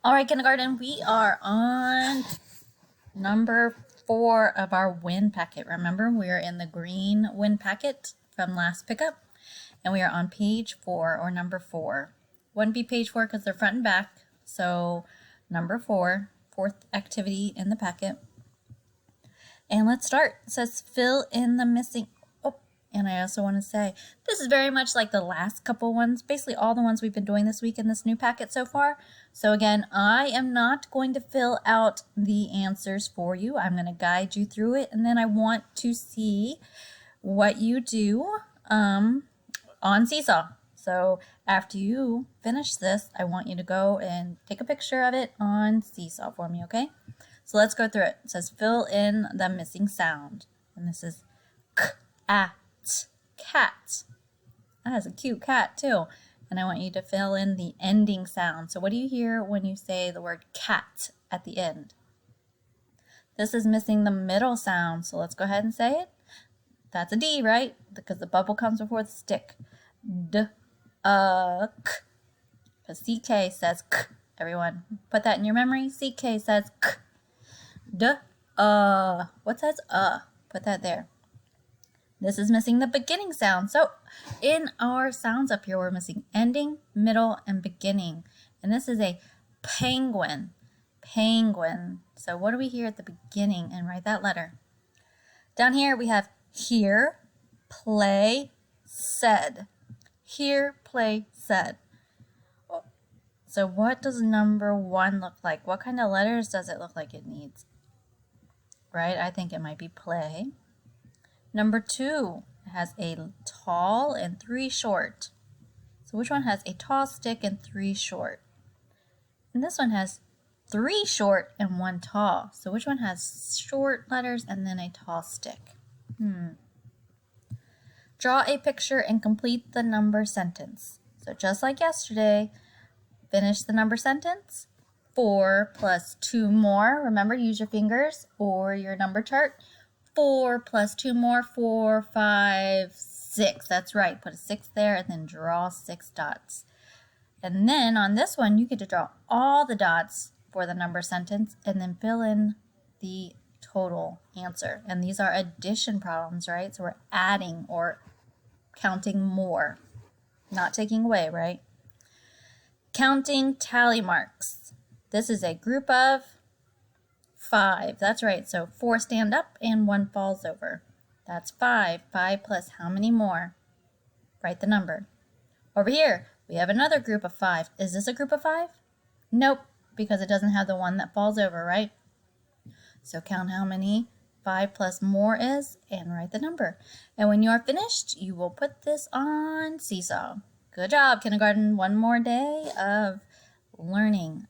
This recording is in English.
All right, kindergarten, we are on number 4 of our win packet. Remember, we are in the green win packet from last pickup, and we are on page 4 or number 4. Wouldn't be page 4 because they're front and back, so number 4, fourth activity in the packet. And let's start. It says fill in the missing. And I also want to say, this is very much like the last couple ones, basically all the ones we've been doing this week in this new packet so far. So again, I am not going to fill out the answers for you. I'm going to guide you through it, and then I want to see what you do on Seesaw. So after you finish this, I want you to go and take a picture of it on Seesaw for me, okay? So let's go through it. It says fill in the missing sound. And this is k-at. Cat. That is a cute cat too. And I want you to fill in the ending sound. So what do you hear when you say the word cat at the end? This is missing the middle sound. So let's go ahead and say it. That's a D, right? Because the bubble comes before the stick. D, k. Because CK says k. Everyone, put that in your memory. CK says k. D, what says Put that there. This is missing the beginning sound. So in our sounds up here, we're missing ending, middle, and beginning. And this is a penguin. Penguin. So what do we hear at the beginning? And write that letter. Down here we have hear, play, said. Hear, play, said. So what does number 1 look like? What kind of letters does it look like it needs? Right? I think it might be play. Number 2 has a tall and 3 short. So which one has a tall stick and 3 short? And this one has 3 short and 1 tall. So which one has short letters and then a tall stick? Draw a picture and complete the number sentence. So just like yesterday, finish the number sentence. 4 plus 2 more. Remember, use your fingers or your number chart. 4 plus 2 more, 4, 5, 6. That's right. Put a 6 there and then draw 6 dots. And then on this one, you get to draw all the dots for the number sentence and then fill in the total answer. And these are addition problems, right? So we're adding or counting more, not taking away, right? Counting tally marks. This is a group of 5. That's right. So 4 stand up and 1 falls over. That's 5. 5 plus how many more? Write the number. Over here, we have another group of 5. Is this a group of 5? Nope, because it doesn't have the one that falls over, right? So count how many 5 plus more is and write the number. And when you are finished, you will put this on Seesaw. Good job, kindergarten. One more day of learning.